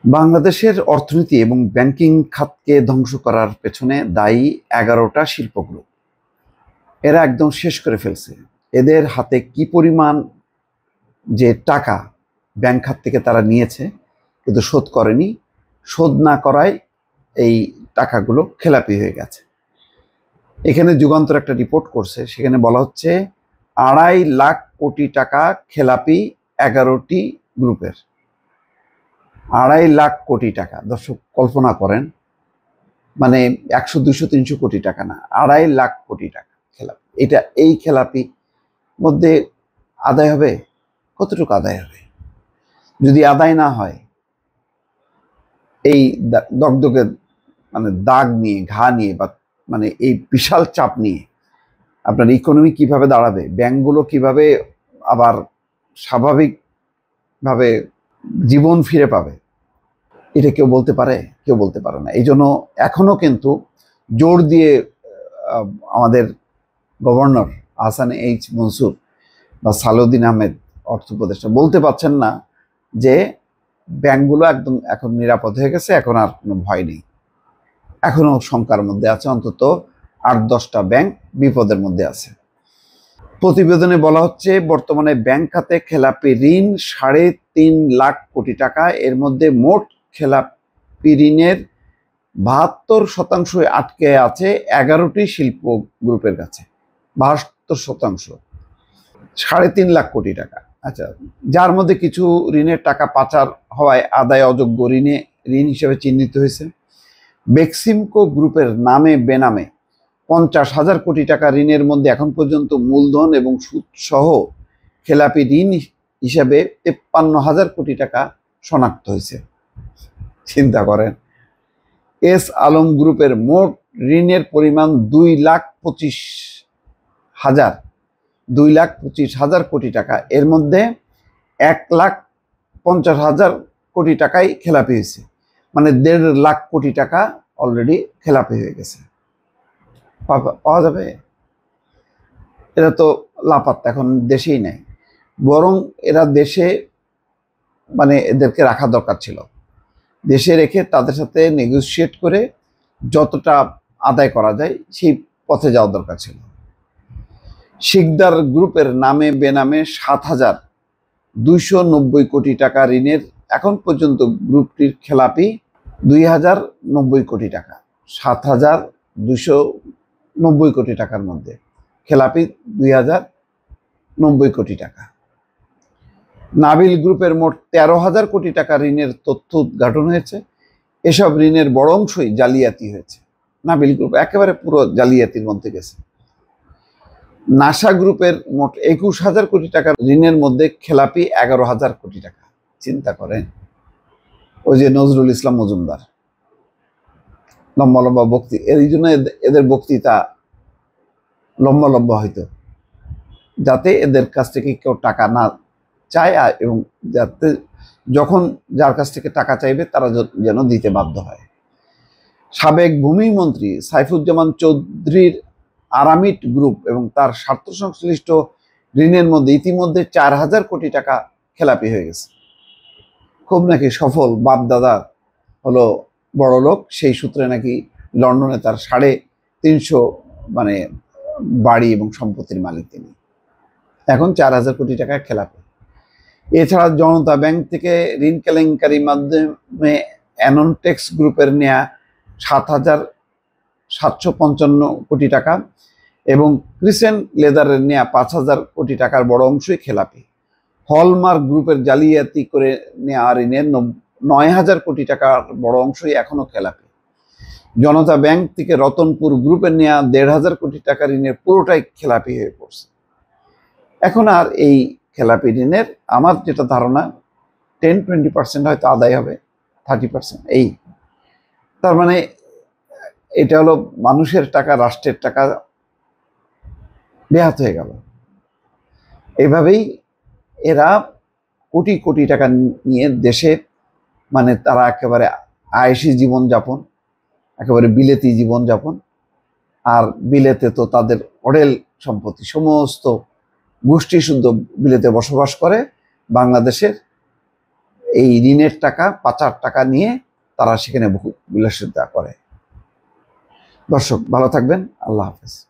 বাংলাদেশের অর্থনীতি এবং ব্যাংকিং খাতকে ধ্বংস করার পেছনে দায়ী 11টা শিল্প গ্রুপ। এরা একদম শেষ করে ফেলছে। এদের হাতে কি পরিমাণ যে টাকা ব্যাংক খাত থেকে তারা নিয়েছে কিন্তু শোধ করেনি, শোধ না করায় এই টাকাগুলো খেলাপি হয়ে গেছে। এখানে যুগান্তর একটা রিপোর্ট করছে, সেখানে বলা হচ্ছে 2.5 লাখ কোটি টাকা খেলাপি 11টি গ্রুপের। 2.5 লাখ কোটি টাকা, দর্শক কল্পনা করেন, মানে 100, 200, 300 কোটি টাকা না, 2.5 লাখ কোটি টাকা খেলাপি। এই খেলাপি মধ্যে আদায় হবে কতটুকু আদায় হবে? যদি আদায় না হয়, এই দগদগে মানে দাগ নিয়ে, ঘা নিয়ে, বা মানে এই বিশাল চাপ নিয়ে আপনার ইকোনমি কিভাবে দাঁড়াবে, ব্যাংকগুলো কিভাবে আবার স্বাভাবিকভাবে জীবন ফিরে পাবে, এটা কেউ বলতে পারে? কেউ বলতে পারে না। এই জন্য এখনো কিন্তু জোর দিয়ে আমাদের গভর্নর আহসান এইচ মনসুর বা সালাউদ্দিন আহমেদ অর্থ উপদেষ্টা বলতে পারছেন না যে ব্যাংকগুলো একদম এখন নিরাপদ হয়ে গেছে, এখন আর কোনো ভয় নেই। এখনো শঙ্কার মধ্যে আছে, অন্তত 8-10টা ব্যাংক বিপদের মধ্যে আছে। প্রতিবেদনে বলা হচ্ছে বর্তমানে ব্যাংক খাতে খেলাপি ঋণ 3.5 লাখ কোটি টাকা। এর মধ্যে মোট খেলাপি ঋণের 72% আটকে আছে 11টি শিল্প গ্রুপের কাছে। 72%, 3.5 লাখ কোটি টাকা। আচ্ছা, যার মধ্যে কিছু ঋণের টাকা পাচার হওয়ায় আদায় অযোগ্য ঋণ হিসেবে চিহ্নিত হয়েছে। বেক্সিমকো গ্রুপের নামে বেনামে 50,000 কোটি টাকা ঋণের মধ্যে এখন পর্যন্ত মূলধন এবং সুদ সহ খেলাপি ঋণ হিসাবে 53,000 কোটি টাকা শনাক্ত হয়েছে। চিন্তা করেন, এস আলম গ্রুপের মোট ঋণের পরিমাণ 2,25,000 কোটি টাকা। এর মধ্যে 1,50,000 কোটি টাকাই খেলাপি হয়েছে, মানে 1.5 লাখ কোটি টাকা অলরেডি খেলাপি হয়ে গেছে। পাওয়া যাবে? এরা তো লাপাত্তা, এখন দেশেই নাই। বরং এরা দেশে, মানে এদেরকে রাখা দরকার ছিল। দেশে রেখে তাদের সাথে নেগোসিয়েট করে যতটা আদায় করা যায় সেই পথে যাওয়া দরকার ছিল। শিকদার গ্রুপের নামে বেনামে 7,290 কোটি টাকা ঋণের এখন পর্যন্ত গ্রুপটির খেলাপি 2,090 কোটি টাকা। 7,290 কোটি টাকার মধ্যে খেলাপি 2,090 কোটি টাকা। নাবিল গ্রুপের মোট 13,000 কোটি টাকা ঋণের তথ্য উদ্ঘাটন হয়েছে। এসব ঋণের বড় অংশই জালিয়াতি হয়েছে। নাবিল গ্রুপ একেবারে পুরো জালিয়াতির মধ্যে গেছে। নাসা গ্রুপের মোট 21,000 কোটি টাকার ঋণের মধ্যে খেলাপি 11,000 কোটি টাকা। চিন্তা করেন, ওই যে নজরুল ইসলাম মজুমদার লম্বা লম্বা বক্তৃতা, এই জন্য এদের বক্তৃতা লম্বা লম্বা হইতো, যাতে এদের কাছ থেকে কেউ টাকা না চায়, এবং যাতে যখন যার কাছ থেকে টাকা চাইবে তারা যেন দিতে বাধ্য হয়। সাবেক ভূমিমন্ত্রী সাইফুজ্জামান চৌধুরীর আরামিট গ্রুপ এবং তার স্বার্থ সংশ্লিষ্ট ঋণের মধ্যে ইতিমধ্যে 4,000 কোটি টাকা খেলাপি হয়ে গেছে। খুব নাকি সফল, বাপ দাদা হলো বড় লোক, সেই সূত্রে নাকি লন্ডনে তার 350 মানে বাড়ি এবং সম্পত্তির মালিক তিনি। এখন 4,000 কোটি টাকা খেলাপি। এছাড়া জনতা ব্যাংক থেকে ঋণ কেলেঙ্কারির মাধ্যমে অ্যাননটেক্স গ্রুপের নেয়া 7,755 কোটি টাকা এবং ক্রিসেন্ট লেদারের নেয়া 5,000 কোটি টাকার বড় অংশই খেলাপি। হলমার্ক গ্রুপের জালিয়াতি করে নেওয়া ঋণের 9,000 কোটি টাকার বড় অংশই এখনো খেলাপি। জনতা ব্যাংক থেকে রতনপুর গ্রুপের নেওয়া 1,500 কোটি টাকা ঋণের পুরোটাই খেলাপি হয়ে পড়ছে। এখন আর এই খেলাপি ঋণের আমার যেটা ধারণা 10-20% হয়তো আদায় হবে, 30%। এই তার মানে এটা হলো মানুষের টাকা, রাষ্ট্রের টাকা ব্যাহত হয়ে গেল। এভাবেই এরা কোটি কোটি টাকা নিয়ে দেশে, মানে তারা একেবারে আয়েশি জীবনযাপন, একেবারে বিলেতি জীবনযাপন। আর বিলেতে তো তাদের অঢেল সম্পত্তি, সমস্ত গোষ্ঠী শুদ্ধ বিলেতে বসবাস করে। বাংলাদেশের এই ঋণের টাকা, পাচার টাকা নিয়ে তারা সেখানে বহু বিলাসিতা করে। দর্শক ভালো থাকবেন, আল্লাহ হাফেজ।